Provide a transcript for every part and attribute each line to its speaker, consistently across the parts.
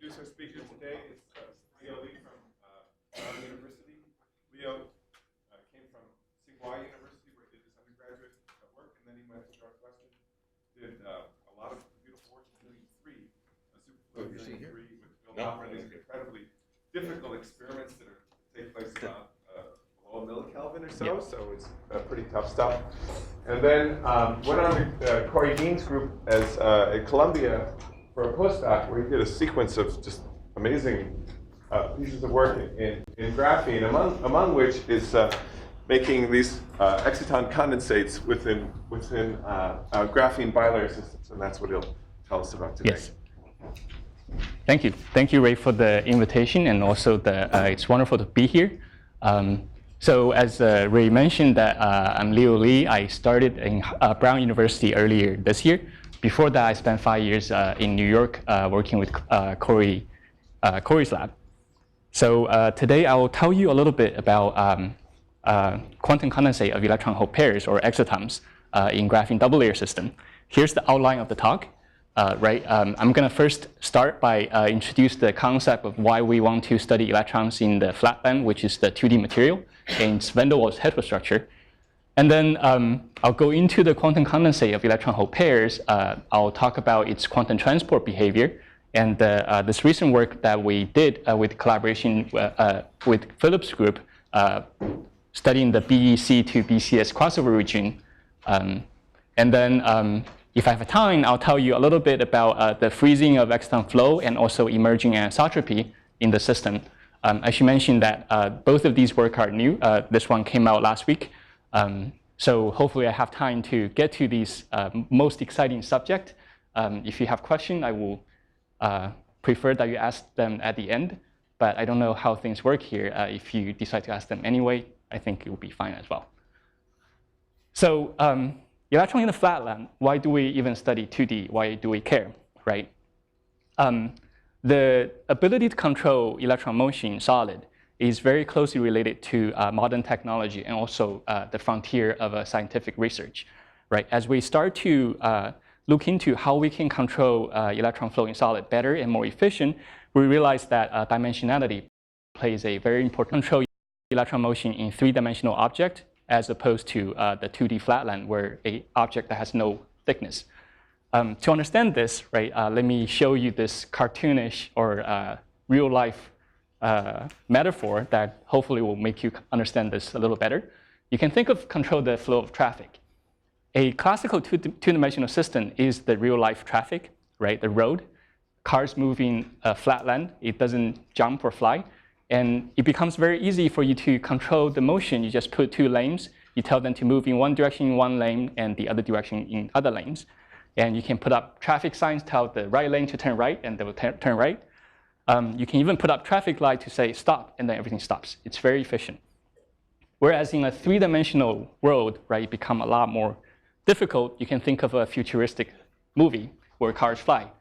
Speaker 1: introduce our speaker today. It's Leo Lee from Brown University. Leo came from Tsinghua University, where he did his undergraduate work, and then he went to Northwestern, did a lot of beautiful work in helium-3, Superfluidity with these incredibly difficult experiments that take place about below a millicalvin or so, so it's pretty tough stuff. And then went on to Corey Dean's group at Columbia for a postdoc, where he did a sequence of just amazing pieces of work in graphene, among which is making these exciton condensates within graphene bilayer systems, and that's what he'll tell us about today.
Speaker 2: Yes. Thank you, Ray, for the invitation, and also it's wonderful to be here. So as Ray mentioned, that I'm Leo Lee. I started in Brown University earlier this year. Before that, I spent 5 years in New York working with Corey's lab. So today, I will tell you a little bit about quantum condensate of electron-hole pairs, or excitons, in graphene double layer system. Here's the outline of the talk. I'm going to first start by introduce the concept of why we want to study electrons in the flat band, which is the 2D material, and its van der Waals heterostructure. And then I'll go into the quantum condensate of electron-hole pairs. I'll talk about its quantum transport behavior, and this recent work that we did with collaboration with Philip's group, studying the BEC to BCS crossover region. And then if I have time, I'll tell you a little bit about the freezing of exciton flow and also emerging anisotropy in the system. I should mention that both of these work are new. This one came out last week. So hopefully I have time to get to these most exciting subject. If you have questions, I will prefer that you ask them at the end. But I don't know how things work here. If you decide to ask them anyway, I think it will be fine as well. So electron in the flatland, why do we even study 2D? Why do we care, right? The ability to control electron motion in solid is very closely related to modern technology and also the frontier of scientific research, right? As we start to look into how we can control electron flow in solid better and more efficient, we realize that dimensionality plays a very important control electron motion in three-dimensional object, as opposed to the 2D flatland, where an object that has no thickness. To understand this, right, let me show you this cartoonish or real-life metaphor that hopefully will make you understand this a little better. You can think of control the flow of traffic. A classical two-dimensional system is the real-life traffic, right? The road, cars moving flatland. It doesn't jump or fly. And it becomes very easy for you to control the motion. You just put two lanes. You tell them to move in one direction in one lane and the other direction in other lanes. And you can put up traffic signs, tell the right lane to turn right, and they will turn right. You can even put up traffic light to say stop, and then everything stops. It's very efficient. Whereas in a three-dimensional world, right, it becomes a lot more difficult. You can think of a futuristic movie where cars fly.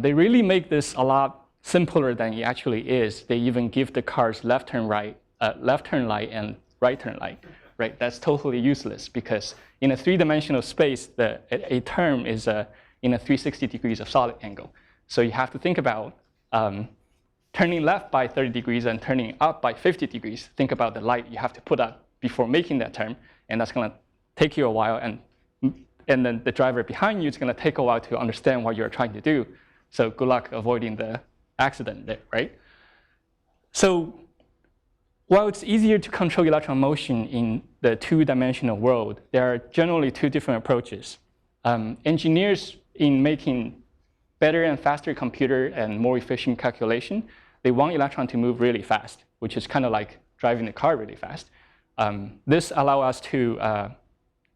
Speaker 2: They really make this a lot simpler than it actually is. They even give the cars left turn light and right turn light. Right? That's totally useless because in a three-dimensional space, a term is in a 360 degrees of solid angle. So you have to think about turning left by 30 degrees and turning up by 50 degrees. Think about the light you have to put up before making that turn, and that's going to take you a while. And then the driver behind you is going to take a while to understand what you're trying to do. So good luck avoiding the accident there, right? So while it's easier to control electron motion in the two-dimensional world, there are generally two different approaches. Engineers, in making better and faster computer and more efficient calculation, they want electron to move really fast, which is kind of like driving the car really fast. This allows us to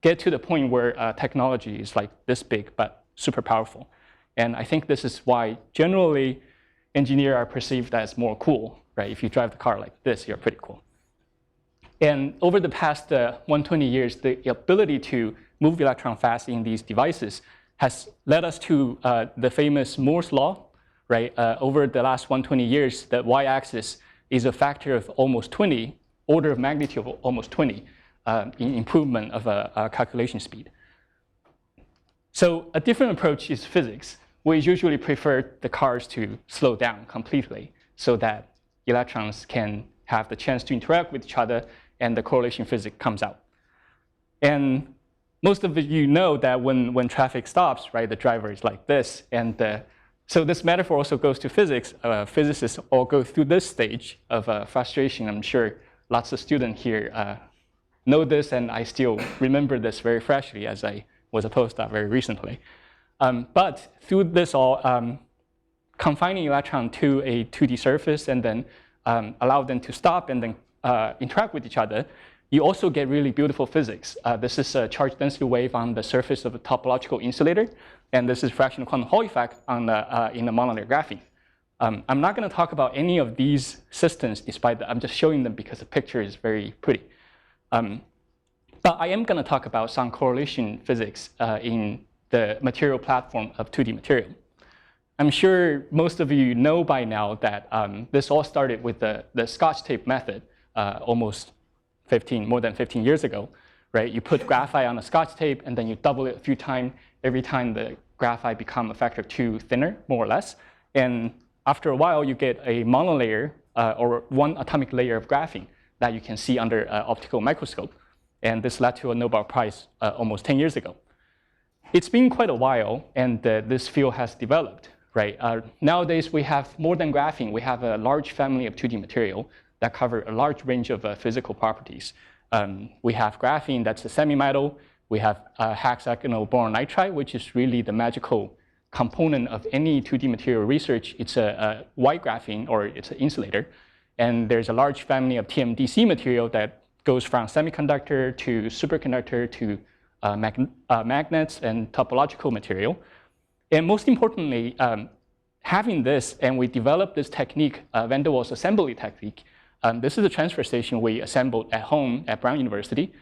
Speaker 2: get to the point where technology is like this big, but super powerful. And I think this is why generally engineers are perceived as more cool, right? If you drive the car like this, you're pretty cool. And over the past 120 years, the ability to move electron fast in these devices has led us to the famous Moore's law, right? Over the last 120 years, the y-axis is a factor of almost 20, order of magnitude of almost 20 in improvement of calculation speed. So a different approach is physics. we usually prefer the cars to slow down completely so that electrons can have the chance to interact with each other and the correlation physics comes out. And most of you know that when traffic stops, right, the driver is like this. And so this metaphor also goes to physics. Physicists all go through this stage of frustration. I'm sure lots of students here know this, and I still remember this very freshly as I was a postdoc very recently. But through this all, confining electron to a 2D surface and then allow them to stop and then interact with each other, you also get really beautiful physics. This is a charge density wave on the surface of a topological insulator, and this is fractional quantum Hall effect on in the monolayer graphene. I'm not going to talk about any of these systems, despite that I'm just showing them because the picture is very pretty. But I am going to talk about some correlation physics in the material platform of 2D material. I'm sure most of you know by now that this all started with the Scotch tape method almost more than 15 years ago, right? You put graphite on a Scotch tape and then you double it a few times. Every time the graphite becomes a factor of 2 thinner, more or less. And after a while, you get a monolayer or one atomic layer of graphene that you can see under optical microscope. And this led to a Nobel Prize almost 10 years ago. It's been quite a while, and this field has developed, right? Nowadays, we have more than graphene. We have a large family of 2D material that cover a large range of physical properties. We have graphene, that's a semi-metal. We have hexagonal boron nitride, which is really the magical component of any 2D material research. It's a white graphene, or it's an insulator. And there's a large family of TMDC material that goes from semiconductor to superconductor to magnets and topological material. And most importantly, having this, and we developed this technique, van der Waals assembly technique. This is a transfer station we assembled at home at Brown University.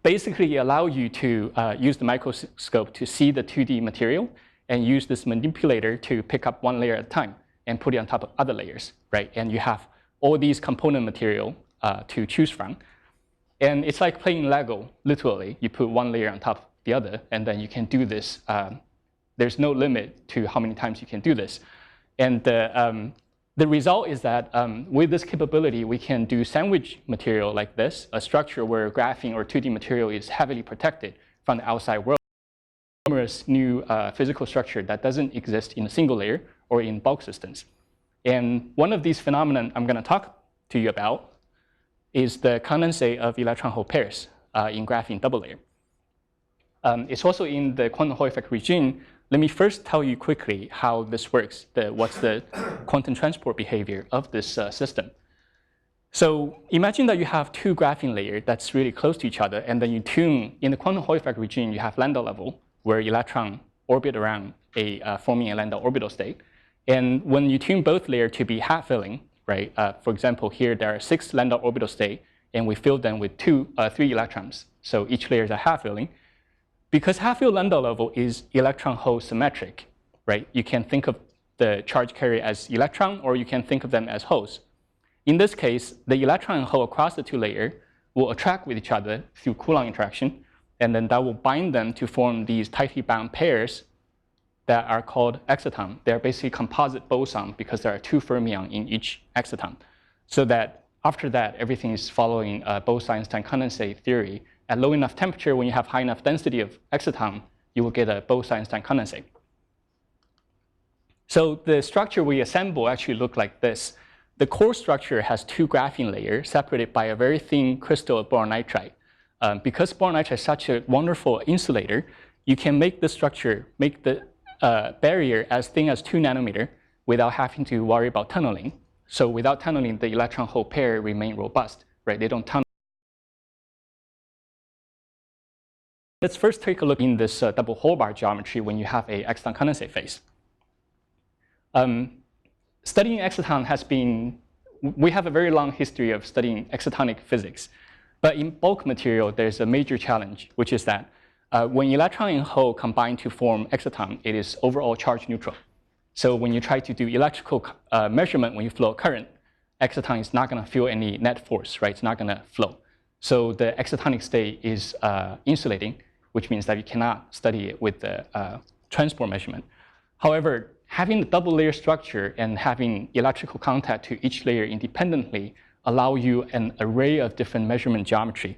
Speaker 2: Basically allow you to use the microscope to see the 2D material and use this manipulator to pick up one layer at a time and put it on top of other layers, right? And you have all these component material to choose from. And it's like playing Lego, literally. You put one layer on top of the other, and then you can do this. There's no limit to how many times you can do this. And the result is that with this capability, we can do sandwich material like this, a structure where graphene or 2D material is heavily protected from the outside world. Numerous new physical structure that doesn't exist in a single layer or in bulk systems. And one of these phenomena I'm going to talk to you about is the condensate of electron-hole pairs in graphene double layer. It's also in the quantum Hall effect regime. Let me first tell you quickly how this works, what's the quantum transport behavior of this system. So imagine that you have two graphene layers that's really close to each other, and then you tune, in the quantum Hall effect regime, you have lambda level, where electron orbit around a fermion lambda orbital state. And when you tune both layers to be half-filling, right? For example, here there are 6 lambda orbital states, and we fill them with 3 electrons. So each layer is a half-filling. Because half-filled lambda level is electron-hole symmetric, right? You can think of the charge carrier as electron, or you can think of them as holes. In this case, the electron and hole across the 2 layers will attract with each other through Coulomb interaction, and then that will bind them to form these tightly bound pairs that are called exciton. They're basically composite boson because there are 2 fermions in each exciton. So that after that, everything is following Bose-Einstein condensate theory. At low enough temperature, when you have high enough density of exciton, you will get a Bose-Einstein condensate. So the structure we assemble actually look like this. The core structure has 2 graphene layers separated by a very thin crystal of boron nitride. Because boron nitride is such a wonderful insulator, you can make the structure, make the barrier as thin as 2 nanometers without having to worry about tunneling. So without tunneling, the electron-hole pair remain robust, right? They don't tunnel. Let's first take a look in this double hole bar geometry when you have a exciton condensate phase. Studying exciton has been, we have a very long history of studying excitonic physics. But in bulk material, there's a major challenge, which is that when electron and hole combine to form exciton, it is overall charge neutral. So when you try to do electrical measurement, when you flow current, exciton is not going to feel any net force, right? It's not going to flow. So the excitonic state is insulating, which means that you cannot study it with the transport measurement. However, having the double layer structure and having electrical contact to each layer independently allow you an array of different measurement geometry.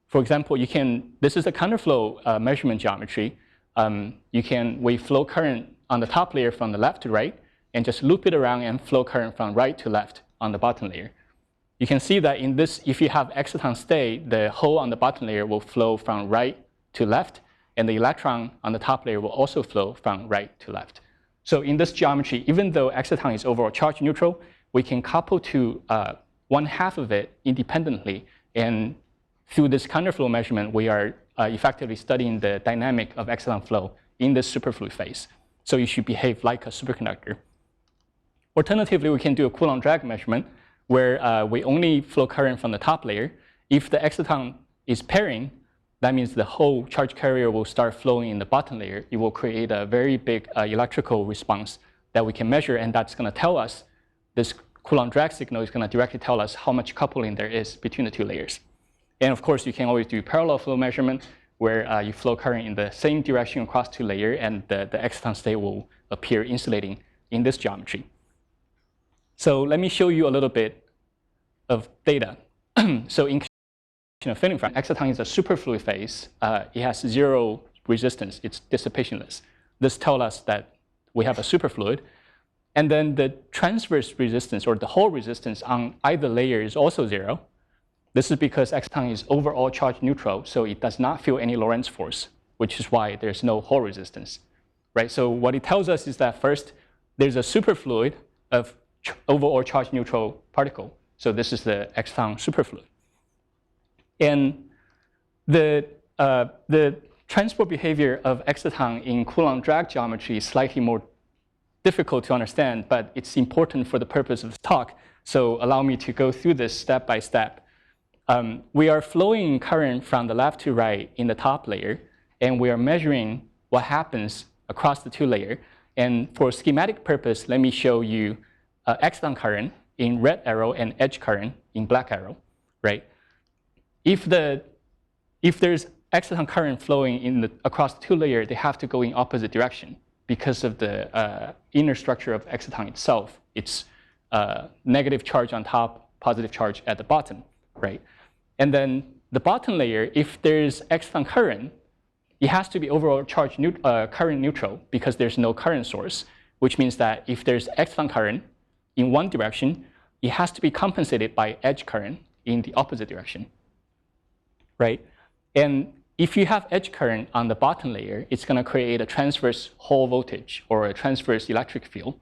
Speaker 2: For example, this is a counterflow measurement geometry. We flow current on the top layer from the left to right, and just loop it around and flow current from right to left on the bottom layer. You can see that in this, if you have exciton state, the hole on the bottom layer will flow from right to left, and the electron on the top layer will also flow from right to left. So in this geometry, even though exciton is overall charge neutral, we can couple to one half of it independently, and through this counterflow measurement, we are effectively studying the dynamic of exciton flow in this superfluid phase. So it should behave like a superconductor. Alternatively, we can do a Coulomb drag measurement where we only flow current from the top layer. If the exciton is pairing, that means the whole charge carrier will start flowing in the bottom layer. It will create a very big electrical response that we can measure, and that's going to tell us, this Coulomb drag signal is going to directly tell us how much coupling there is between the two layers. And of course, you can always do parallel flow measurement, where you flow current in the same direction across two layers, and the exciton state will appear insulating in this geometry. So let me show you a little bit of data. So in filling fraction, exciton is a superfluid phase. It has zero resistance. It's dissipationless. This tells us that we have a superfluid. And then the transverse resistance, or the Hall resistance on either layer, is also zero. This is because exciton is overall charge neutral, so it does not feel any Lorentz force, which is why there's no Hall resistance. Right? So what it tells us is that first, there's a superfluid of overall charge neutral particle. So this is the exciton superfluid. And the transport behavior of exciton in Coulomb drag geometry is slightly more difficult to understand, but it's important for the purpose of this talk. So allow me to go through this step by step. We are flowing current from the left to right in the top layer, and we are measuring what happens across the two layers. And for schematic purpose, let me show you exciton current in red arrow and edge current in black arrow, right? If there's exciton current flowing across the two layers, they have to go in opposite direction because of the inner structure of exciton itself. It's negative charge on top, positive charge at the bottom, right? And then the bottom layer, if there's exciton current, it has to be overall charge current neutral because there's no current source, which means that if there's exciton current in one direction, it has to be compensated by edge current in the opposite direction, right? And if you have edge current on the bottom layer, it's going to create a transverse Hall voltage or a transverse electric field.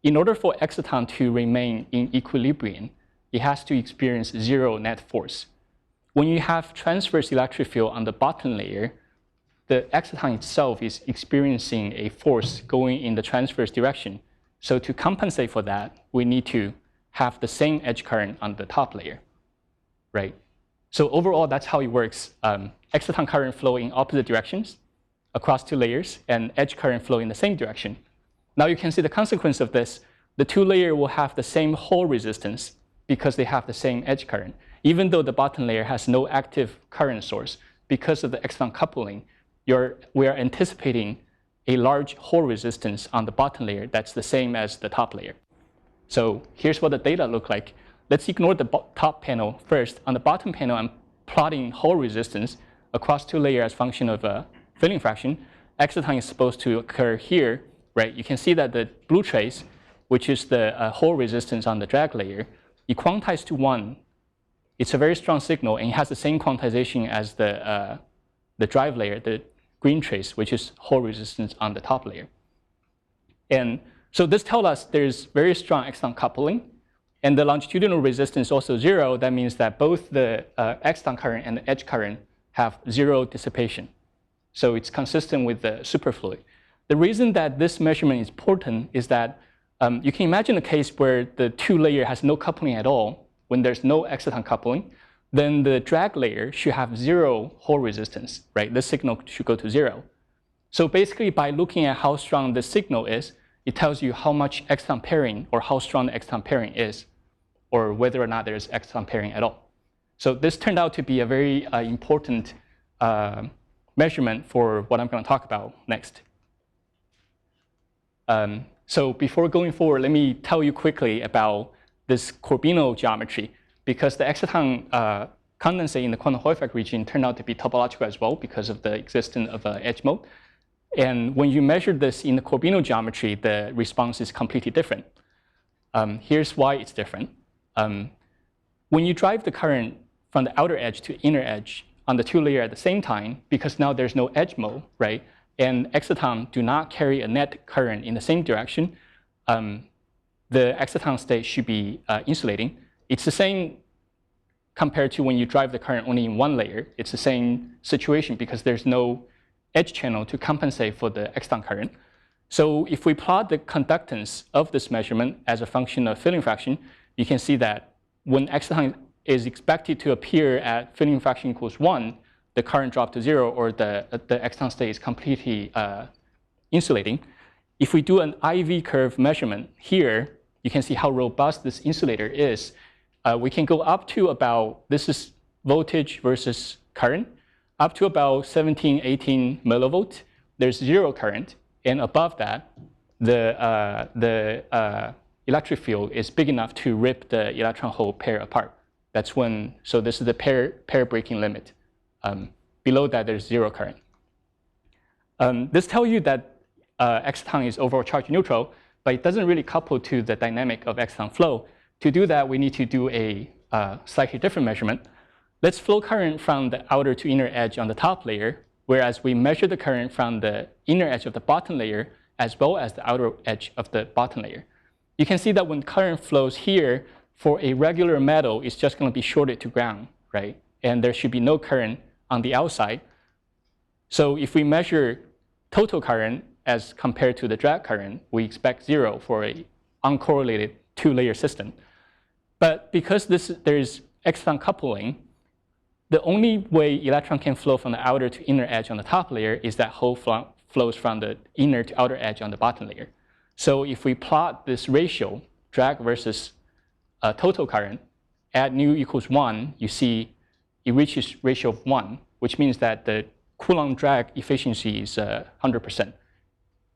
Speaker 2: In order for exciton to remain in equilibrium, it has to experience zero net force. When you have transverse electric field on the bottom layer, the exciton itself is experiencing a force going in the transverse direction. So to compensate for that, we need to have the same edge current on the top layer, right? So overall, that's how it works. Exciton current flow in opposite directions across two layers, and edge current flow in the same direction. Now you can see the consequence of this. The two layers will have the same Hall resistance because they have the same edge current. Even though the bottom layer has no active current source, because of the exciton coupling, we are anticipating a large Hall resistance on the bottom layer that's the same as the top layer. So here's what the data look like. Let's ignore the top panel first. On the bottom panel, I'm plotting Hall resistance across two layers as function of a filling fraction. Exciton is supposed to occur here, right? You can see that the blue trace, which is the Hall resistance on the drag layer, it quantized to 1. It's a very strong signal, and it has the same quantization as the drive layer, the green trace, which is Hall resistance on the top layer. And so this tells us there's very strong exciton coupling, and the longitudinal resistance is also 0. That means that both the exciton current and the edge current have 0 dissipation. So it's consistent with the superfluid. The reason that this measurement is important is that you can imagine a case where the two layer has no coupling at all. When there's no exciton coupling, then the drag layer should have 0 Hall resistance, right? The signal should go to 0. So basically, by looking at how strong the signal is, it tells you how much exciton pairing or how strong the exciton pairing is, or whether or not there's exciton pairing at all. So this turned out to be a very important measurement for what I'm going to talk about next. So before going forward, let me tell you quickly about this Corbino geometry, because the exciton condensate in the quantum Hall effect region turned out to be topological as well because of the existence of an edge mode. And when you measure this in the Corbino geometry, the response is completely different. Here's why it's different. When you drive the current from the outer edge to inner edge on the two layer at the same time, because now there's no edge mode, right? And excitons do not carry a net current in the same direction, the exciton state should be insulating. It's the same compared to when you drive the current only in one layer. It's the same situation because there's no edge channel to compensate for the exciton current. So if we plot the conductance of this measurement as a function of filling fraction, you can see that when exciton is expected to appear at filling fraction equals 1, the current drops to 0, or the exciton state is completely insulating. If we do an IV curve measurement here, you can see how robust this insulator is. We can go up to about, this is voltage versus current, up to about 17, 18 millivolt. There's 0 current. And above that, the electric field is big enough to rip the electron-hole pair apart. That's when, so this is the pair breaking limit. Below that, there's 0 current. This tells you that exciton is overall charge neutral, but it doesn't really couple to the dynamic of exciton flow. To do that, we need to do a slightly different measurement. Let's flow current from the outer to inner edge on the top layer, whereas we measure the current from the inner edge of the bottom layer as well as the outer edge of the bottom layer. You can see that when current flows here, for a regular metal, it's just going to be shorted to ground, right? And there should be no current on the outside. So if we measure total current as compared to the drag current, we expect 0 for an uncorrelated two-layer system. But because there is exciton coupling, the only way electron can flow from the outer to inner edge on the top layer is that hole flows from the inner to outer edge on the bottom layer. So if we plot this ratio, drag versus total current, at nu equals 1, you see it reaches ratio of 1, which means that the Coulomb drag efficiency is 100%.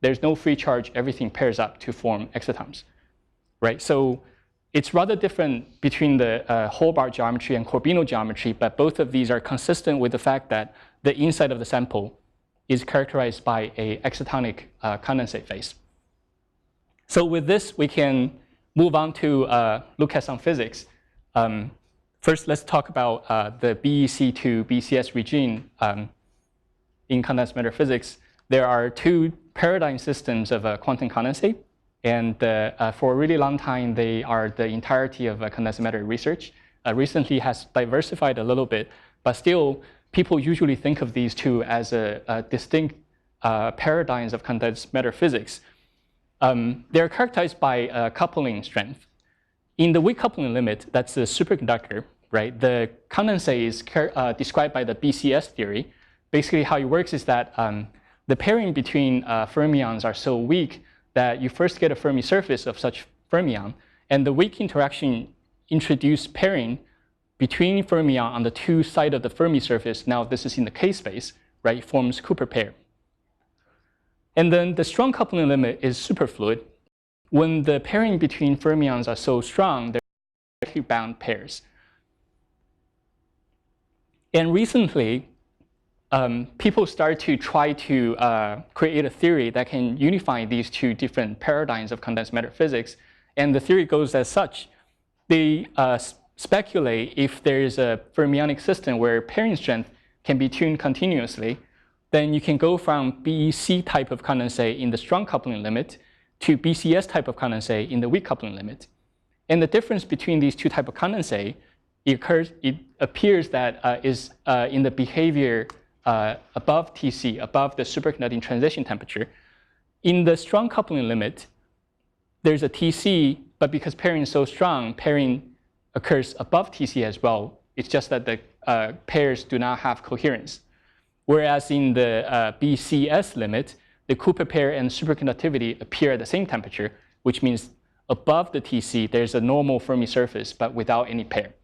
Speaker 2: There's no free charge. Everything pairs up to form excitons, right? So it's rather different between the whole bar geometry and Corbino geometry, but both of these are consistent with the fact that the inside of the sample is characterized by an excitonic condensate phase. So with this, we can move on to look at some physics. First, let's talk about the BEC to BCS regime in condensed matter physics. There are two paradigm systems of quantum condensate. And for a really long time, they are the entirety of condensed matter research. Recently has diversified a little bit, but still, people usually think of these two as distinct paradigms of condensed matter physics. They're characterized by coupling strength. In the weak coupling limit, that's the superconductor, right? The condensate is described by the BCS theory. Basically, how it works is that the pairing between fermions are so weak that you first get a Fermi surface of such fermion, and the weak interaction introduce pairing between fermion on the two sides of the Fermi surface. Now this is in the K space, right? Forms Cooper pair. And then the strong coupling limit is superfluid. When the pairing between fermions are so strong, they're directly bound pairs. And recently, people start to try to create a theory that can unify these two different paradigms of condensed matter physics. And the theory goes as such. They speculate if there is a fermionic system where pairing strength can be tuned continuously, then you can go from BEC type of condensate in the strong coupling limit to BCS type of condensate in the weak coupling limit. And the difference between these two types of condensate, it appears that is in the behavior above TC, above the superconducting transition temperature. In the strong coupling limit, there's a TC, but because pairing is so strong, pairing occurs above TC as well. It's just that the pairs do not have coherence. Whereas in the BCS limit, the Cooper pair and superconductivity appear at the same temperature, which means above the TC, there's a normal Fermi surface, but without any pair.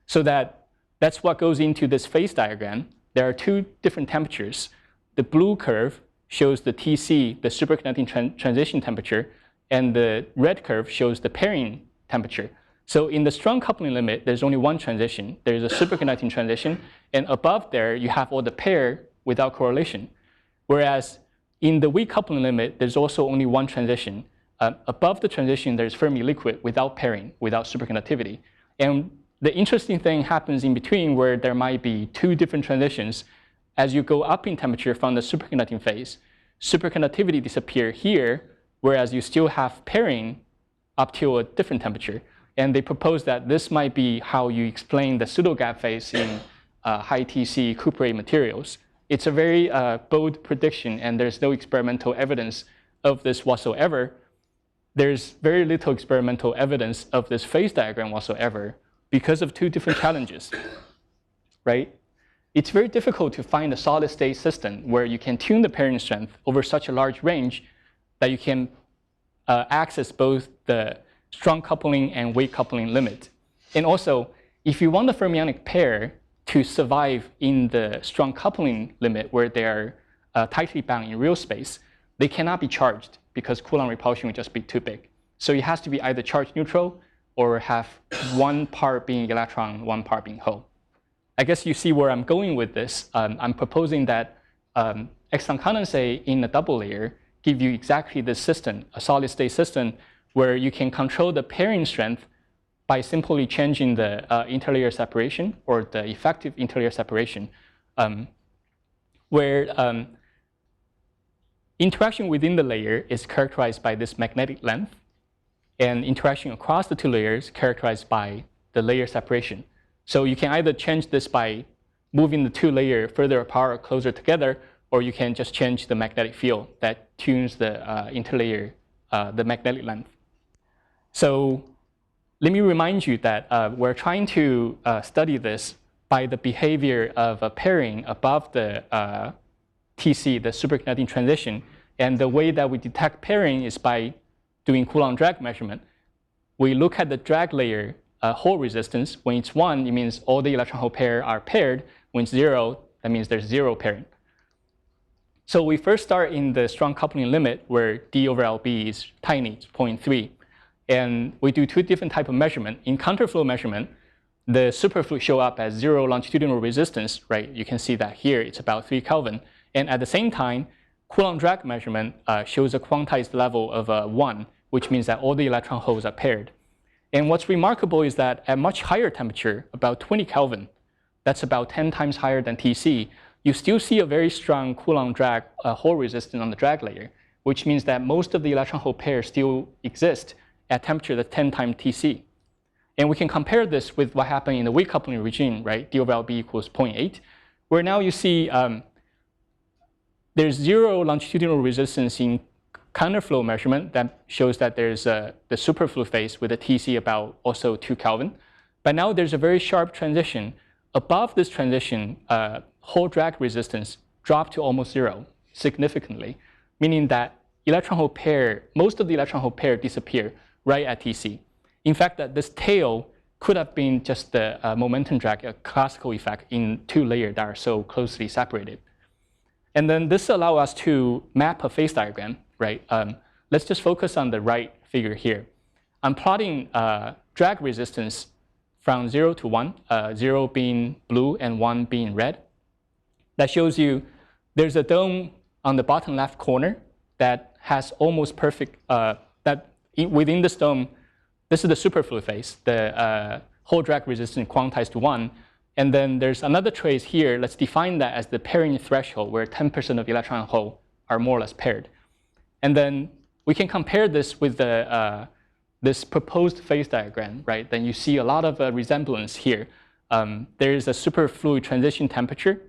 Speaker 2: So that's what goes into this phase diagram. There are two different temperatures. The blue curve shows the TC, the superconducting transition temperature, and the red curve shows the pairing temperature. So in the strong coupling limit, there's only one transition. There's a superconducting transition, and above there, you have all the pair without correlation. Whereas in the weak coupling limit, there's also only one transition. Above the transition, there's Fermi liquid without pairing, without superconductivity. And the interesting thing happens in between where there might be two different transitions. As you go up in temperature from the superconducting phase, superconductivity disappears here, whereas you still have pairing up to a different temperature. And they propose that this might be how you explain the pseudo-gap phase in high TC cuprate materials. It's a very bold prediction, and there's no experimental evidence of this whatsoever. There's very little experimental evidence of this phase diagram whatsoever because of two different challenges, right? It's very difficult to find a solid-state system where you can tune the pairing strength over such a large range that you can access both the strong coupling and weak coupling limit. And also, if you want the fermionic pair to survive in the strong coupling limit where they are tightly bound in real space, they cannot be charged because Coulomb repulsion would just be too big. So it has to be either charge neutral or have one part being electron, one part being hole. I guess you see where I'm going with this. I'm proposing that exciton condensate in a double layer give you exactly this system, a solid state system where you can control the pairing strength by simply changing the interlayer separation or the effective interlayer separation, where interaction within the layer is characterized by this magnetic length, and interaction across the two layers characterized by the layer separation. So you can either change this by moving the two layers further apart or closer together, or you can just change the magnetic field that tunes the interlayer, the magnetic length. So let me remind you that we're trying to study this by the behavior of a pairing above the TC, the superconducting transition. And the way that we detect pairing is by doing Coulomb drag measurement. We look at the drag layer hole resistance. When it's 1, it means all the electron hole pair are paired. When it's 0, that means there's 0 pairing. So we first start in the strong coupling limit where D over LB is tiny, it's 0.3. And we do two different types of measurement. In counterflow measurement, the superfluid show up as 0 longitudinal resistance, right? You can see that here, it's about 3 Kelvin. And at the same time, Coulomb drag measurement shows a quantized level of 1, which means that all the electron holes are paired. And what's remarkable is that at much higher temperature, about 20 Kelvin, that's about 10 times higher than TC, you still see a very strong Coulomb drag hole resistance on the drag layer, which means that most of the electron hole pairs still exist at temperature that's 10 times TC. And we can compare this with what happened in the weak coupling regime, right? D over LB equals 0.8, where now you see there's 0 longitudinal resistance in counterflow measurement that shows that there's the superfluid phase with a TC about also 2 Kelvin. But now there's a very sharp transition. Above this transition, hole drag resistance dropped to almost 0 significantly, meaning that electron hole pair, most of the electron hole pair disappear right at TC. In fact, that this tail could have been just the momentum drag, a classical effect in two layers that are so closely separated. And then this allows us to map a phase diagram, right? Let's just focus on the right figure here. I'm plotting drag resistance from 0 to 1, 0 being blue and 1 being red. That shows you there's a dome on the bottom left corner that has almost perfect, within this dome, this is the superfluid phase, the hole drag resistance quantized to 1. And then there's another trace here. Let's define that as the pairing threshold, where 10% of electron hole are more or less paired. And then we can compare this with the, this proposed phase diagram, right? Then you see a lot of resemblance here. There is a superfluid transition temperature.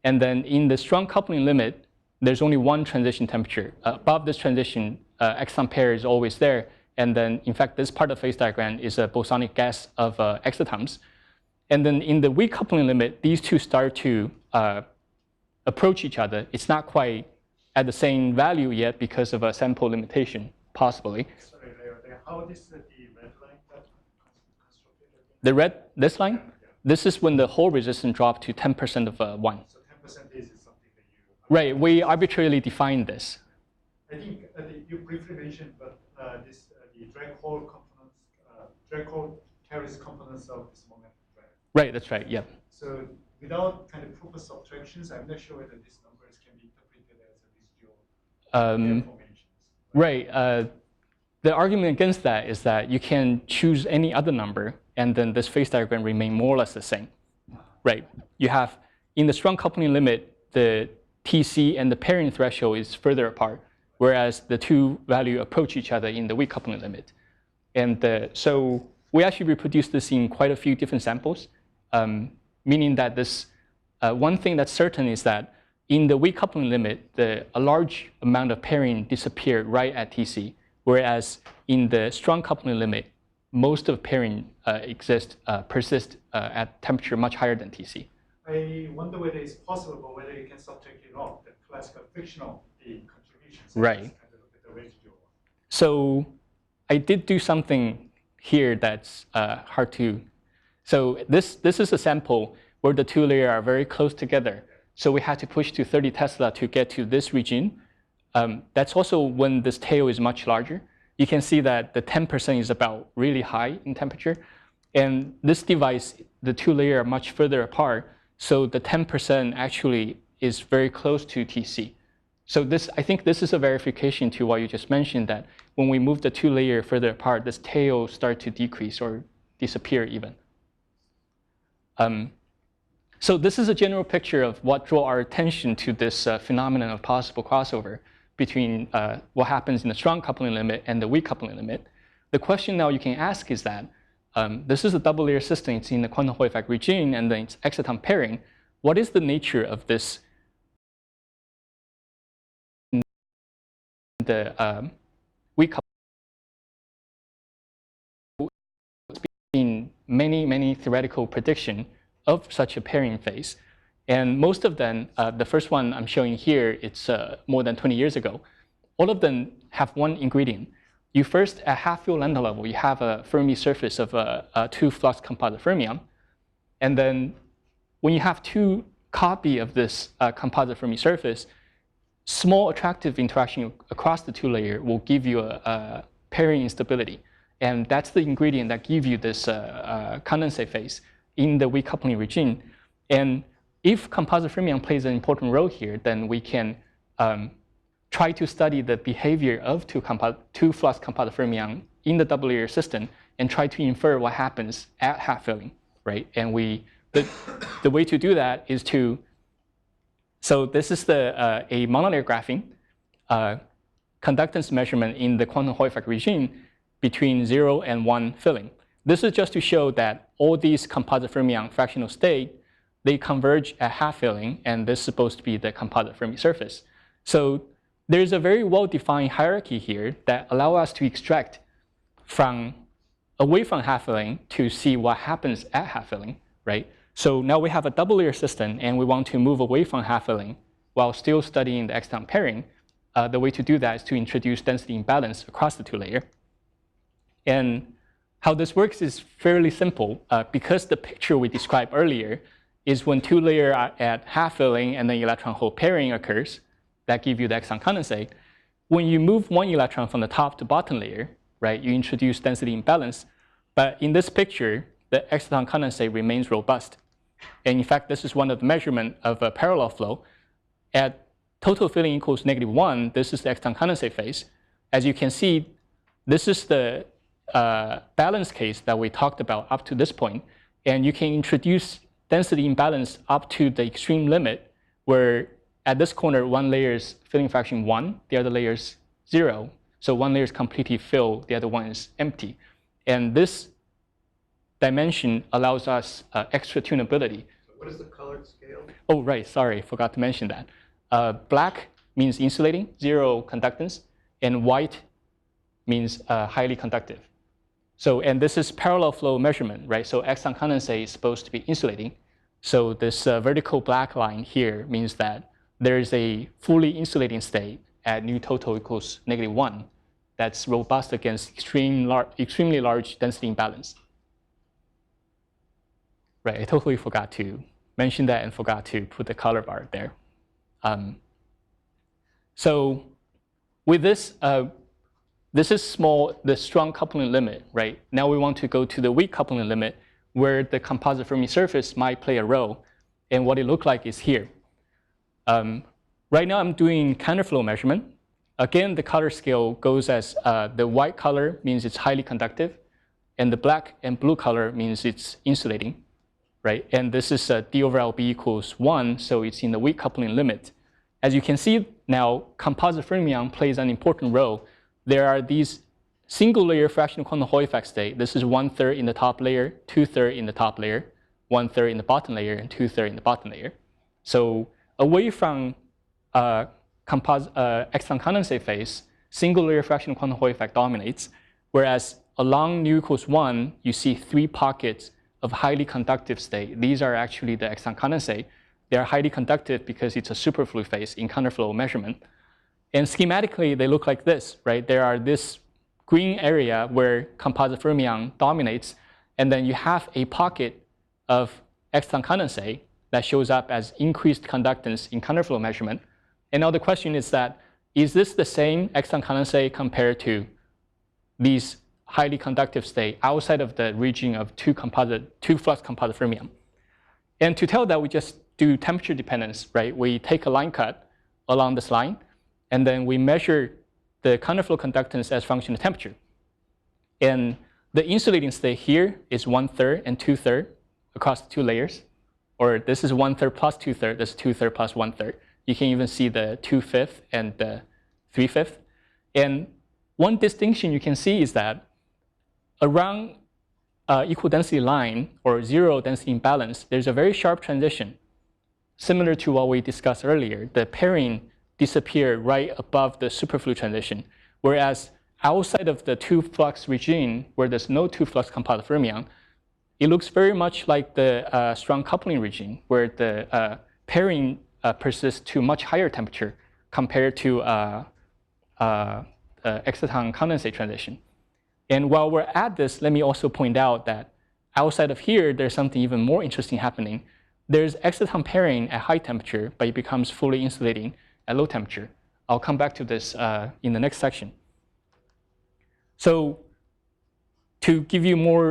Speaker 2: And then in the strong coupling limit, there's only one transition temperature. Above this transition, exciton pair is always there. And then, in fact, this part of the phase diagram is a bosonic gas of excitons. And then in the weak coupling limit, these two start to approach each other. It's not quite at the same value yet because of a sample limitation, possibly.
Speaker 3: Sorry, how is the red line constructed?
Speaker 2: The red, this line?
Speaker 3: Yeah.
Speaker 2: This is when the hole resistance dropped to 10% of 1.
Speaker 3: So 10% is something that you
Speaker 2: Right, we arbitrarily define this.
Speaker 3: I think you briefly mentioned, but the drag hole components, drag hole carries components of this moment drag.
Speaker 2: Right, that's right, yeah.
Speaker 3: So without kind of proper subtractions, I'm not sure whether these numbers can be interpreted as a residual formations.
Speaker 2: Right, the argument against that is that you can choose any other number, and then this phase diagram remain more or less the same. Right, you have, in the strong coupling limit, the TC and the pairing threshold is further apart, whereas the two values approach each other in the weak coupling limit. And so we actually reproduce this in quite a few different samples, meaning that this, one thing that's certain is that in the weak coupling limit, a large amount of pairing disappeared right at TC, whereas in the strong coupling limit, most of pairing persist at temperature much higher than TC.
Speaker 3: I wonder whether it's possible, but whether you can subtract it off the classical frictional contributions.
Speaker 2: Right.
Speaker 3: Kind of look at the residual.
Speaker 2: So I did do something here that's hard to. So this is a sample where the two layers are very close together. So we had to push to 30 Tesla to get to this region. That's also when this tail is much larger. You can see that the 10% is about really high in temperature. And this device, the two layers are much further apart. So the 10% actually is very close to TC. So I think this is a verification to what you just mentioned, that when we move the two layers further apart, this tail starts to decrease or disappear even. So this is a general picture of what drew our attention to this phenomenon of possible crossover between what happens in the strong coupling limit and the weak coupling limit. The question now you can ask is that, this is a double layer system, it's in the quantum Hall effect regime, and then it's exciton pairing. What is the nature of this weak coupling? It's been many theoretical predictions of such a pairing phase. And most of them, the first one I'm showing here, it's more than 20 years ago. All of them have one ingredient. You first, at half field lambda level, you have a Fermi surface of a two-flux composite fermion. And then when you have two copies of this composite Fermi surface, small attractive interaction across the two layers will give you a pairing instability. And that's the ingredient that gives you this condensate phase in the weak coupling regime. And if composite fermion plays an important role here, then we can try to study the behavior of two flux composite fermion in the double layer system and try to infer what happens at half filling, right? And the way to do that is to, so this is a monolayer graphene conductance measurement in the quantum Hall effect regime between 0 and 1 filling. This is just to show that all these composite fermion fractional state, they converge at half filling, and this is supposed to be the composite Fermi surface. So there's a very well-defined hierarchy here that allow us to extract away from half filling to see what happens at half filling, right? So now we have a double layer system, and we want to move away from half filling while still studying the exciton pairing. The way to do that is to introduce density imbalance across the two layers. And how this works is fairly simple, because the picture we described earlier is when two layers are at half filling and then electron-hole pairing occurs, that gives you the exciton condensate. When you move one electron from the top to bottom layer, right, you introduce density imbalance. But in this picture, the exciton condensate remains robust. And in fact, this is one of the measurements of a parallel flow. At total filling equals -1, this is the exciton condensate phase. As you can see, this is the balance case that we talked about up to this point. And you can introduce density imbalance up to the extreme limit, where at this corner, one layer is filling fraction 1, the other layer is 0. So one layer is completely filled, the other one is empty. And this dimension allows us extra tunability.
Speaker 4: So what is the colored scale?
Speaker 2: Oh, right, sorry, forgot to mention that. Black means insulating, 0 conductance, and white means highly conductive. So, and this is parallel flow measurement, right? So exciton condensate is supposed to be insulating. So this vertical black line here means that there is a fully insulating state at nu total equals -1 that's robust against extremely large density imbalance. Right, I totally forgot to mention that and forgot to put the color bar there. So with this, this is small, the strong coupling limit, right? Now we want to go to the weak coupling limit, where the composite Fermi surface might play a role. And what it looks like is here. Right now I'm doing counterflow measurement. Again, the color scale goes as the white color means it's highly conductive, and the black and blue color means it's insulating, right? And this is D over LB equals 1, so it's in the weak coupling limit. As you can see now, composite fermion plays an important role. There are these single layer fractional quantum Hall effect state. This is 1/3 in the top layer, 2/3 in the top layer, 1/3 in the bottom layer, and 2/3 in the bottom layer. So away from exciton condensate phase, single layer fractional quantum Hall effect dominates, whereas along nu equals 1, you see 3 pockets of highly conductive state. These are actually the exciton condensate. They are highly conductive because it's a superfluid phase in counterflow measurement. And schematically, they look like this, right? There are this green area where composite fermion dominates, and then you have a pocket of exciton condensate that shows up as increased conductance in counterflow measurement. And now the question is that, is this the same exciton condensate compared to these highly conductive state outside of the region of two flux composite fermion? And to tell that, we just do temperature dependence, right? We take a line cut along this line, and then we measure the counterflow conductance as function of temperature. And the insulating state here is 1/3 and 2/3 across the 2 layers. Or this is 1/3 plus 2/3, this is 2/3 plus 1/3. You can even see the 2/5 and the 3/5. And one distinction you can see is that around equal density line or zero density imbalance, there's a very sharp transition, similar to what we discussed earlier. The pairing disappear right above the superfluid transition, whereas outside of the 2-flux regime, where there's no 2-flux composite fermion, it looks very much like the strong coupling regime, where the pairing persists to much higher temperature compared to exciton condensate transition. And while we're at this, let me also point out that outside of here, there's something even more interesting happening. There's exciton pairing at high temperature, but it becomes fully insulating at low temperature. I'll come back to this in the next section. So to give you more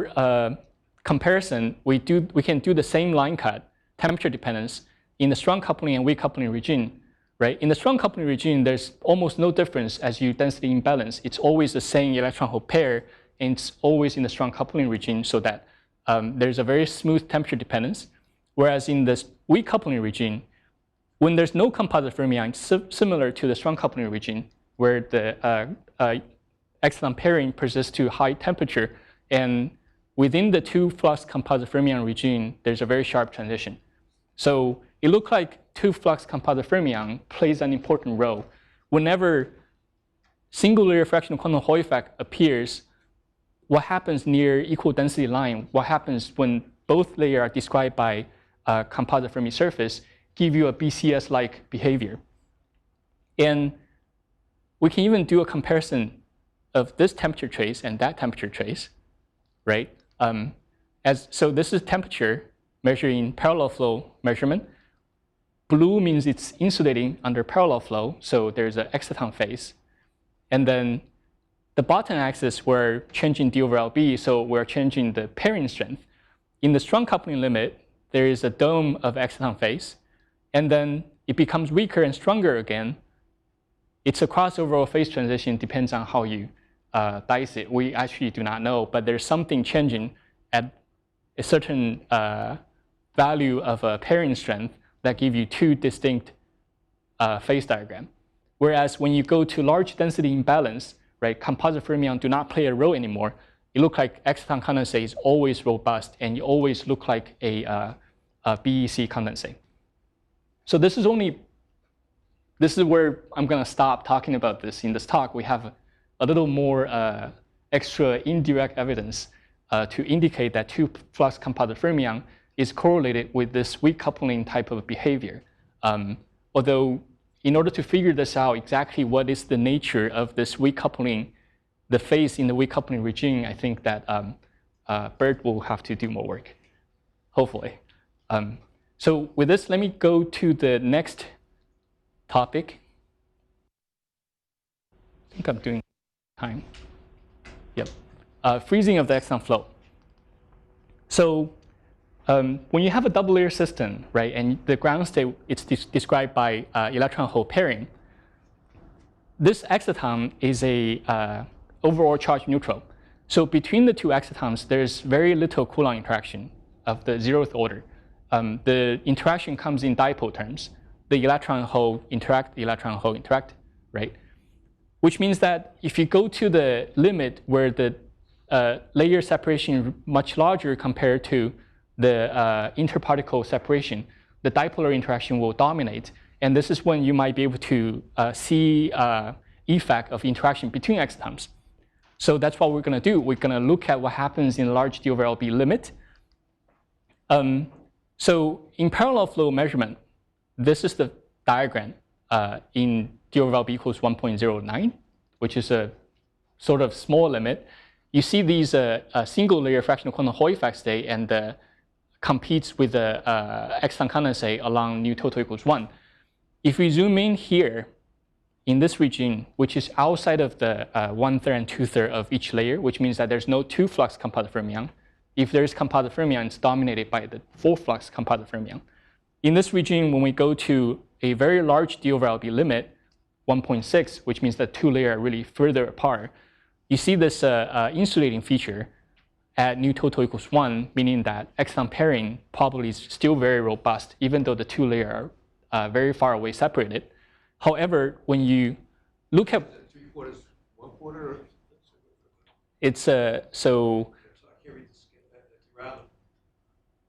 Speaker 2: comparison, we can do the same line cut, temperature dependence, in the strong coupling and weak coupling regime. Right? In the strong coupling regime, there's almost no difference as you density imbalance. It's always the same electron-hole pair, and it's always in the strong coupling regime, so that there's a very smooth temperature dependence. Whereas in this weak coupling regime, when there's no composite fermion, it's similar to the strong coupling regime, where the exciton pairing persists to high temperature, and within the 2-flux composite fermion regime, there's a very sharp transition. So it looks like 2-flux composite fermion plays an important role. Whenever single layer fractional quantum Hall effect appears, what happens near equal density line, what happens when both layers are described by a composite Fermi surface, give you a BCS-like behavior. And we can even do a comparison of this temperature trace and that temperature trace, right? So this is temperature measuring parallel flow measurement. Blue means it's insulating under parallel flow, so there's an exciton phase. And then the bottom axis, we're changing D over LB, so we're changing the pairing strength. In the strong coupling limit, there is a dome of exciton phase, and then it becomes weaker and stronger again. It's a crossover or phase transition, depends on how you dice it. We actually do not know, but there's something changing at a certain value of a pairing strength that give you two distinct phase diagram. Whereas when you go to large density imbalance, right, composite fermion do not play a role anymore. It looks like exciton condensate is always robust, and you always look like a BEC condensate. So this is where I'm going to stop talking about this. In this talk, we have a little more extra indirect evidence to indicate that 2-flux composite fermion is correlated with this weak coupling type of behavior. Although, in order to figure this out, exactly what is the nature of this weak coupling, the phase in the weak coupling regime, I think that Bert will have to do more work, hopefully. So with this, let me go to the next topic. I think I'm doing time. Yep. Freezing of the exciton flow. So when you have a double layer system, right, and the ground state it's described by electron-hole pairing, this exciton is a overall charge neutral. So between the two excitons, there's very little Coulomb interaction of the 0th order. The interaction comes in dipole terms. The electron-hole interact, the electron-hole interact, right? Which means that if you go to the limit where the layer separation is much larger compared to the interparticle separation, the dipolar interaction will dominate. And this is when you might be able to see effect of interaction between excitons. So that's what we're going to do. We're going to look at what happens in large d over LB limit. So in parallel flow measurement, this is the diagram in d over LB equals 1.09, which is a sort of small limit. You see these single layer fractional quantum Hall effect state and competes with the exciton condensate along nu total equals 1. If we zoom in here, in this region, which is outside of the 1/3 and 2/3 of each layer, which means that there's no 2-flux composite fermion. If there is composite fermion, it's dominated by the 4-flux composite fermion. In this region, when we go to a very large d over LB limit, 1.6, which means that 2 layers are really further apart, you see this insulating feature at nu total equals 1, meaning that exciton pairing probably is still very robust, even though the 2 layers are very far away separated. However, when you look at
Speaker 4: 3/4, 1/4,
Speaker 2: it's
Speaker 4: so I can't read the scale. That's round.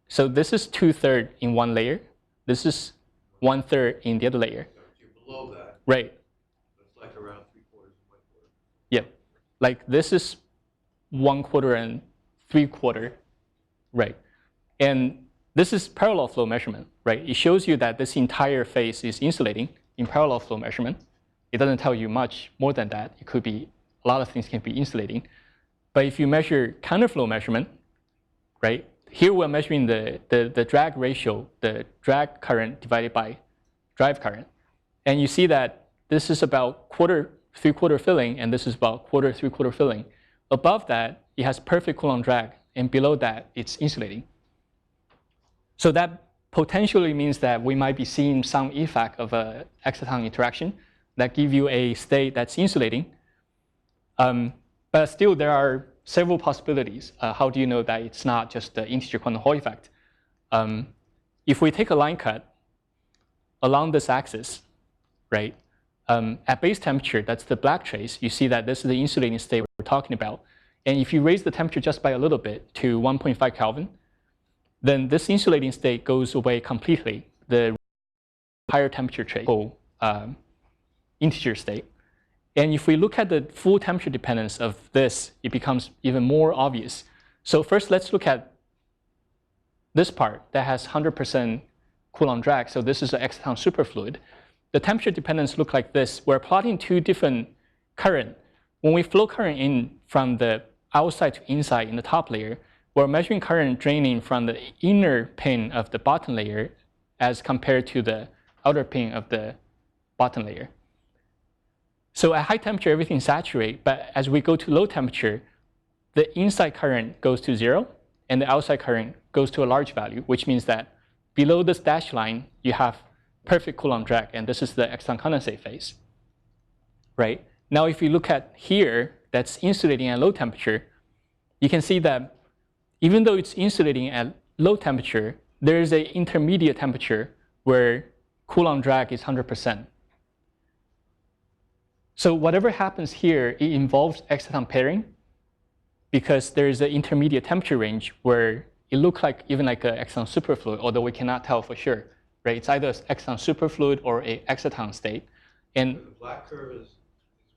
Speaker 2: So this is 2/3 in one layer. This is 1/3 in the other layer.
Speaker 4: So if you're below that,
Speaker 2: Right.
Speaker 4: it's like around 3/4 and 1/4.
Speaker 2: Yep. Like this is 1/4 and 3/4. Right. And this is parallel flow measurement, right? It shows you that this entire phase is insulating in parallel flow measurement. It doesn't tell you much more than that. It could be, a lot of things can be insulating. But if you measure counterflow measurement, right? Here we're measuring the drag ratio, the drag current divided by drive current. And you see that this is about 1/4, 3/4 filling, and this is about 1/4, 3/4 filling. Above that, it has perfect Coulomb drag, and below that, it's insulating. So that potentially means that we might be seeing some effect of an exciton interaction that give you a state that's insulating. But still, there are several possibilities. How do you know that it's not just the integer quantum Hall effect? If we take a line cut along this axis, right, at base temperature, that's the black trace, you see that this is the insulating state we're talking about. And if you raise the temperature just by a little bit to 1.5 Kelvin, then this insulating state goes away completely, the higher temperature trace, integer state. And if we look at the full temperature dependence of this, it becomes even more obvious. So first, let's look at this part that has 100% Coulomb drag. So this is an exciton superfluid. The temperature dependence looks like this. We're plotting two different current. When we flow current in from the outside to inside in the top layer, we're measuring current draining from the inner pin of the bottom layer as compared to the outer pin of the bottom layer. So at high temperature, everything saturates, but as we go to low temperature, the inside current goes to 0, and the outside current goes to a large value, which means that below this dashed line, you have perfect Coulomb drag, and this is the exciton condensate phase, right? Now, if you look at here, that's insulating at low temperature, you can see that even though it's insulating at low temperature, there is an intermediate temperature where Coulomb drag is 100%. So whatever happens here, it involves exciton pairing because there is an intermediate temperature range where it looks like even like an exciton superfluid, although we cannot tell for sure, right? It's either an exciton superfluid or an exciton state. And
Speaker 4: The black curve is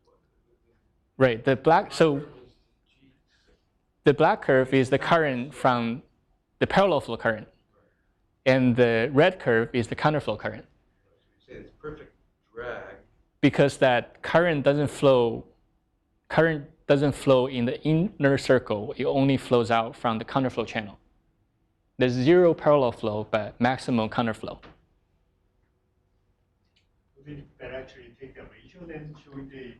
Speaker 4: what?
Speaker 2: right, the black, so the black curve is the current from the parallel flow current, and the red curve is the counterflow current.
Speaker 4: You say it's perfect drag.
Speaker 2: Because that current doesn't flow in the inner circle. It only flows out from the counterflow channel. There's 0 parallel flow, but maximum counterflow.
Speaker 3: Would it better actually take the ratio than showing the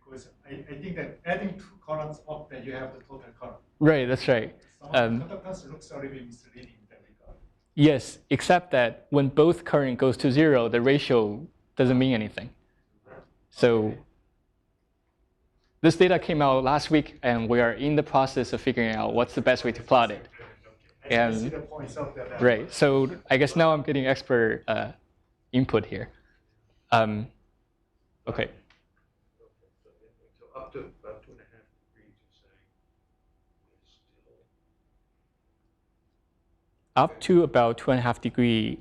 Speaker 3: Because I think that adding 2 columns up, then you have the total current.
Speaker 2: Right, that's right.
Speaker 3: Some conductance looks a little bit misleading in that regard.
Speaker 2: Yes, except that when both current goes to 0, the ratio doesn't mean anything. So this data came out last week, and we are in the process of figuring out what's the best way to plot it.
Speaker 3: I see the points of that.
Speaker 2: Right, so I guess now I'm getting expert input here. Okay.
Speaker 4: So up to about 2.5 degrees, you're saying, is still.
Speaker 2: Up to about 2.5 degrees.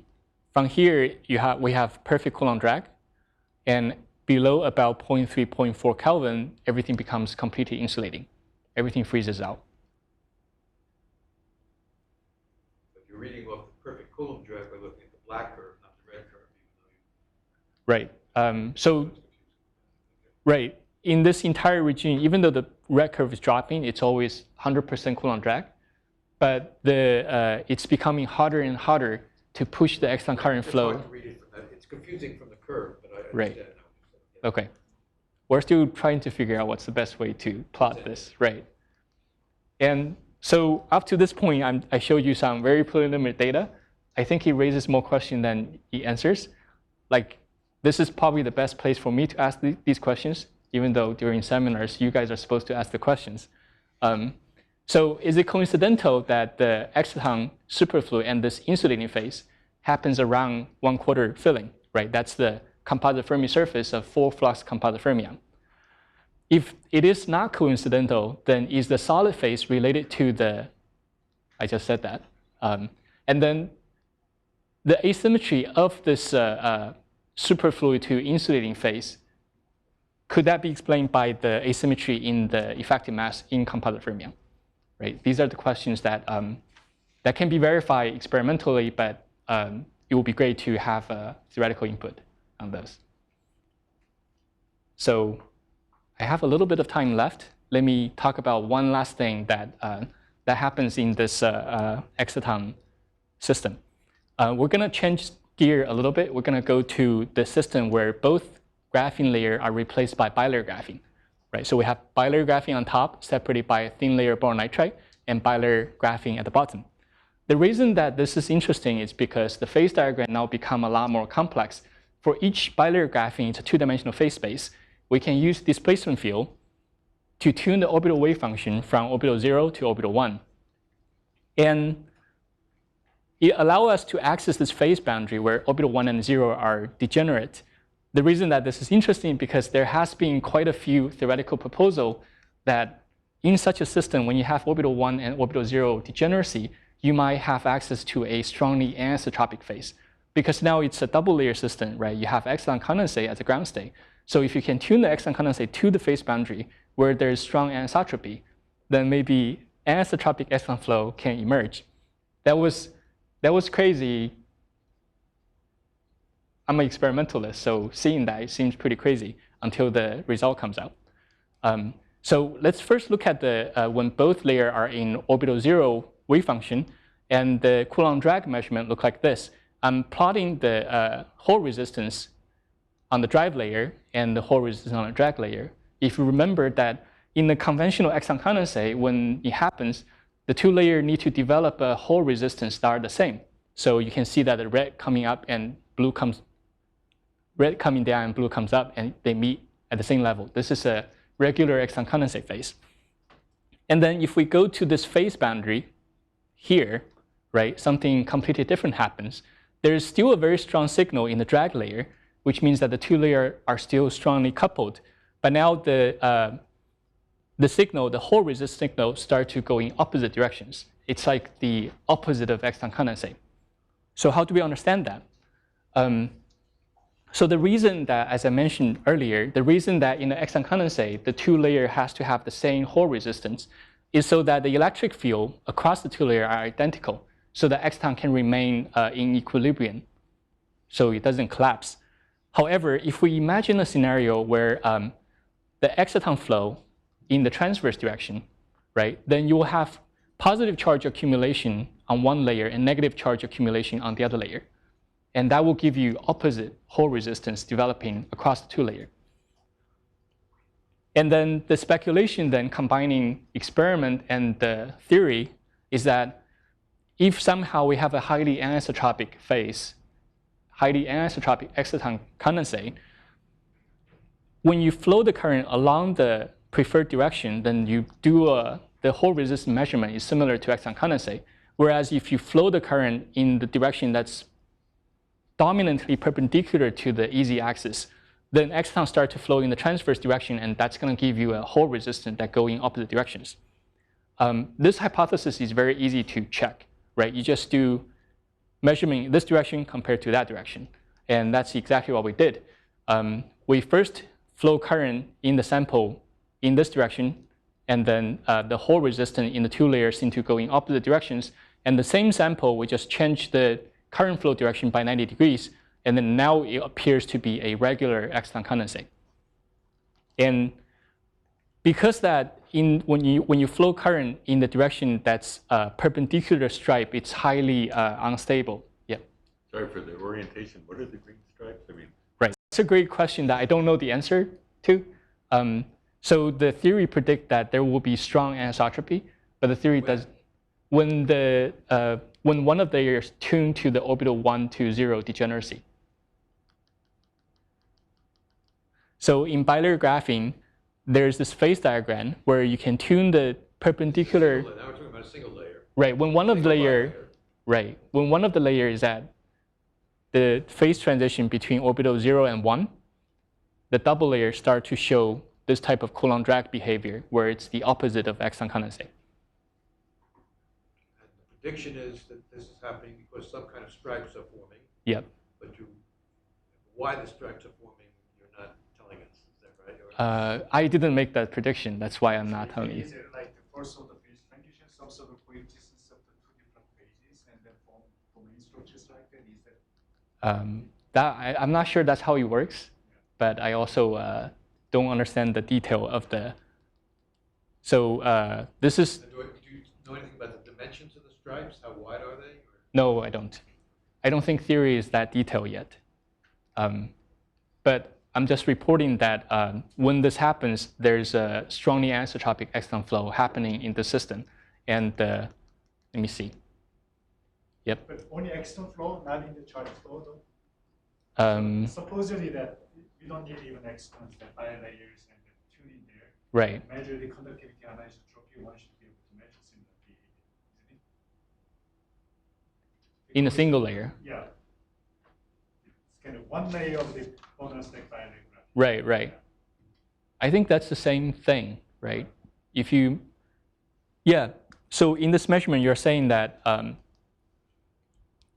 Speaker 2: From here, we have perfect Coulomb drag, and below about 0.3, 0.4 Kelvin, everything becomes completely insulating. Everything freezes out.
Speaker 4: But you're reading off the perfect Coulomb drag by looking at the black curve, not the red curve,
Speaker 2: Right. Right. In this entire regime, even though the red curve is dropping, it's always 100% Coulomb drag. But it's becoming harder and harder to push the exciton current flow.
Speaker 4: It's hard to read it from that. It's confusing from the curve, but I
Speaker 2: Right.
Speaker 4: understand now.
Speaker 2: Okay. We're still trying to figure out what's the best way to plot this, right? And so up to this point, I showed you some very preliminary data. I think it raises more questions than it answers. Like, this is probably the best place for me to ask these questions, even though during seminars, you guys are supposed to ask the questions. So is it coincidental that the exciton superfluid and this insulating phase happens around 1/4 filling, right? That's the composite Fermi surface of 4-flux composite fermion. If it is not coincidental, then is the solid phase related to the, I just said that. And then the asymmetry of this superfluid to insulating phase, could that be explained by the asymmetry in the effective mass in composite fermion? Right? These are the questions that, that can be verified experimentally, but it would be great to have a theoretical input on this. So I have a little bit of time left. Let me talk about one last thing that, that happens in this exciton system. We're going to change gear a little bit. We're going to go to the system where both graphene layers are replaced by bilayer graphene. Right? So we have bilayer graphene on top, separated by a thin layer of boron nitride, and bilayer graphene at the bottom. The reason that this is interesting is because the phase diagram now become a lot more complex. For each bilayer graphene, it's a 2-dimensional phase space. We can use displacement field to tune the orbital wave function from orbital 0 to orbital 1. And it allows us to access this phase boundary where orbital 1 and 0 are degenerate. The reason that this is interesting because there has been quite a few theoretical proposals that in such a system, when you have orbital 1 and orbital 0 degeneracy, you might have access to a strongly anisotropic phase. Because now it's a double layer system, right? You have exciton condensate as a ground state. So if you can tune the exciton condensate to the phase boundary where there's strong anisotropy, then maybe anisotropic exciton flow can emerge. That was crazy. I'm an experimentalist, so seeing that, it seems pretty crazy until the result comes out. So let's first look at the when both layers are in orbital 0 wave function, and the Coulomb drag measurement look like this. I'm plotting the Hall resistance on the drive layer and the Hall resistance on the drag layer. If you remember that in the conventional exciton condensate, when it happens, the 2 layers need to develop a Hall resistance that are the same. So you can see that the red coming up and blue comes, red coming down and blue comes up, and they meet at the same level. This is a regular exciton condensate phase. And then if we go to this phase boundary here, right, something completely different happens. There is still a very strong signal in the drag layer, which means that the 2 layers are still strongly coupled. But now the signal, the Hall resistance signal, start to go in opposite directions. It's like the opposite of exciton condensate. So how do we understand that? So the reason that, as I mentioned earlier, the reason that in the exciton condensate, the 2 layers has to have the same Hall resistance is so that the electric field across the 2 layers are identical, so the exciton can remain in equilibrium, so it doesn't collapse. However, if we imagine a scenario where the exciton flow in the transverse direction, right, then you will have positive charge accumulation on one layer and negative charge accumulation on the other layer. And that will give you opposite Hall resistance developing across the 2 layers. And then the speculation then combining experiment and the theory is that if somehow we have a highly anisotropic phase, highly anisotropic exciton condensate, when you flow the current along the preferred direction, then you do the whole resistance measurement is similar to exciton condensate. Whereas if you flow the current in the direction that's dominantly perpendicular to the EZ axis, then excitons start to flow in the transverse direction, and that's going to give you a whole resistance that go in opposite directions. This hypothesis is very easy to check, right? You just do measurement in this direction compared to that direction, and that's exactly what we did. We first flow current in the sample in this direction, and then the whole resistance in the two layers seem to go in opposite directions. And the same sample, we just changed the current flow direction by 90 degrees, and then now it appears to be a regular exciton condensate. And because that when you flow current in the direction that's perpendicular stripe, it's highly unstable. Yeah.
Speaker 5: Sorry for the orientation. What are the green stripes? I mean,
Speaker 2: right. It's a great question that I don't know the answer to. So the theory predicts that there will be strong anisotropy, but the theory does when one of the layers tune to the orbital 1 to 0 degeneracy. So in bilayer graphene, there's this phase diagram where you can tune the perpendicular.
Speaker 4: Now we're talking about a single layer.
Speaker 2: Right. When one of the layer, right. When one of the layers is at the phase transition between orbital 0 and 1, the double layers start to show this type of Coulomb drag behavior, where it's the opposite of exciton condensate.
Speaker 4: And the prediction is that this is happening because some kind of stripes are forming.
Speaker 2: Yep.
Speaker 4: But why the stripes are forming, you're not telling us. Is that right?
Speaker 2: I didn't make that prediction. That's why I'm not telling you.
Speaker 3: Is it like the force of the phase transition, some sort of coexistence of the two different phases, and then form any structures like that?
Speaker 2: I'm not sure that's how it works, but I also don't understand the detail of the. So this is.
Speaker 4: Do you know anything about the dimensions of the stripes? How wide are they? Or?
Speaker 2: No, I don't. I don't think theory is that detailed yet. But I'm just reporting that when this happens, there's a strongly anisotropic exciton flow happening in the system. And let me see. Yep.
Speaker 3: But only exciton flow, not in the charge flow, though? Supposedly that we don't need even excitons, the bilayers and the tuning there.
Speaker 2: Right.
Speaker 3: Measure the conductivity and anisotropy, one should be able to measure similarly, isn't it?
Speaker 2: In a single layer.
Speaker 3: Yeah. It's kind of one layer of the bonus-like bilayer graph.
Speaker 2: Right, right. I think that's the same thing, right? If you, yeah. So in this measurement, you're saying that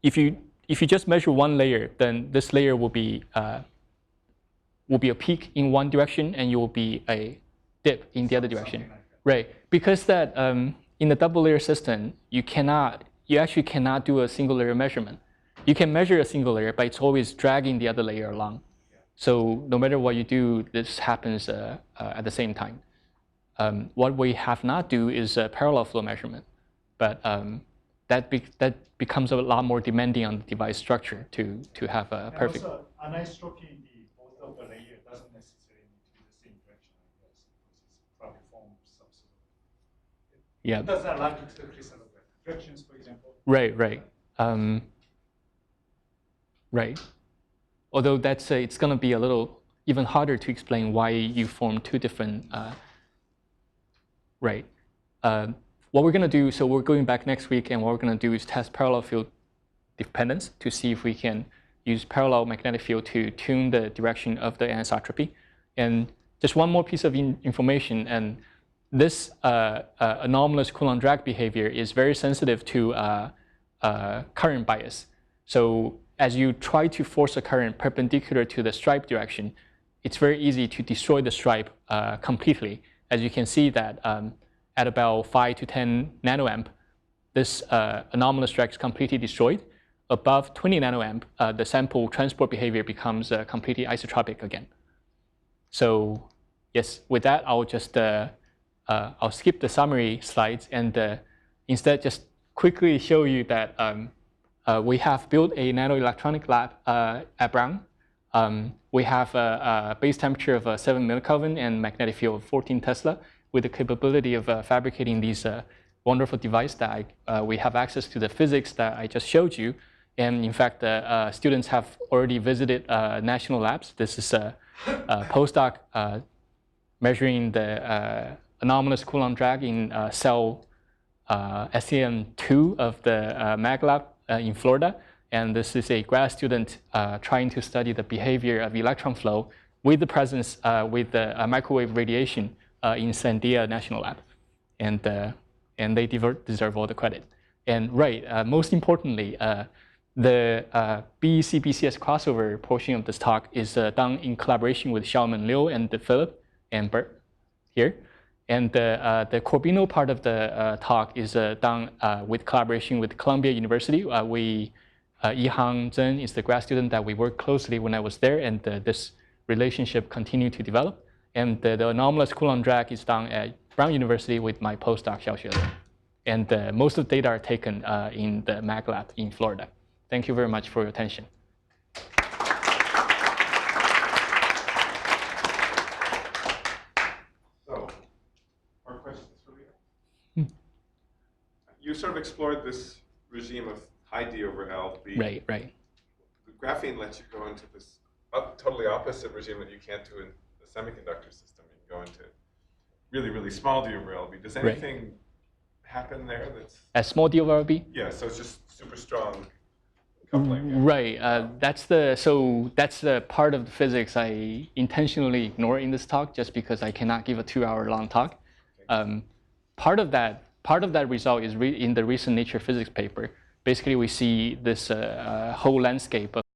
Speaker 2: if you just measure one layer, then this layer will be a peak in one direction, and you will be a dip in the other direction,
Speaker 3: like
Speaker 2: right? Because that in the double layer system, you actually cannot do a single layer measurement. You can measure a single layer, but it's always dragging the other layer along. So no matter what you do, this happens at the same time. What we have not do is a parallel flow measurement, but that becomes a lot more demanding on the device structure to have a perfect.
Speaker 3: And also, anisotropy in both of the layers doesn't necessarily need to be the same direction, I guess, because it's probably formed some sort of.
Speaker 2: Yeah.
Speaker 3: It doesn't allow you to crystallograph directions, for example.
Speaker 2: Right, right. Right. Although that's it's going to be a little even harder to explain why you form two different. Right. What we're going to do, so we're going back next week, and what we're going to do is test parallel field dependence to see if we can use parallel magnetic field to tune the direction of the anisotropy. And just one more piece of information, and this anomalous Coulomb drag behavior is very sensitive to current bias. So as you try to force a current perpendicular to the stripe direction, it's very easy to destroy the stripe completely. As you can see that at about 5 to 10 nanoamp, this anomalous drag is completely destroyed. Above 20 nanoamp, the sample transport behavior becomes completely isotropic again. So yes, with that, I'll just I'll skip the summary slides and instead just quickly show you that we have built a nano-electronic lab at Brown. We have a base temperature of 7 millikelvin and magnetic field of 14 Tesla, with the capability of fabricating these wonderful device that we have access to the physics that I just showed you. And in fact, students have already visited national labs. This is a postdoc measuring the anomalous Coulomb drag in cell SEM2 of the Mag Lab in Florida. And this is a grad student trying to study the behavior of electron flow with the presence with the microwave radiation in Sandia National Lab. And they deserve all the credit. And most importantly, the BEC-BCS crossover portion of this talk is done in collaboration with Xiaomen Liu and Philip and Bert here. And the Corbino part of the talk is done with collaboration with Columbia University. Yihang Zhen is the grad student that we worked closely when I was there, and this relationship continued to develop. And the anomalous Coulomb drag is done at Brown University with my postdoc, Xiaoxue Liu. And most of the data are taken in the Mag Lab in Florida. Thank you very much for your attention.
Speaker 1: So, more questions for Leo? You sort of explored this regime of high D over L.
Speaker 2: Right.
Speaker 1: The graphene lets you go into this totally opposite regime that you can't do in the semiconductor system. You can go into really, really small D over LB. Does anything happen there that's...
Speaker 2: A small D over LB?
Speaker 1: Yeah, so it's just super strong coupling. Yeah.
Speaker 2: Right. That's the part of the physics I intentionally ignore in this talk, just because I cannot give a 2-hour long talk. Part of that result is in the recent Nature Physics paper. Basically, we see this whole landscape of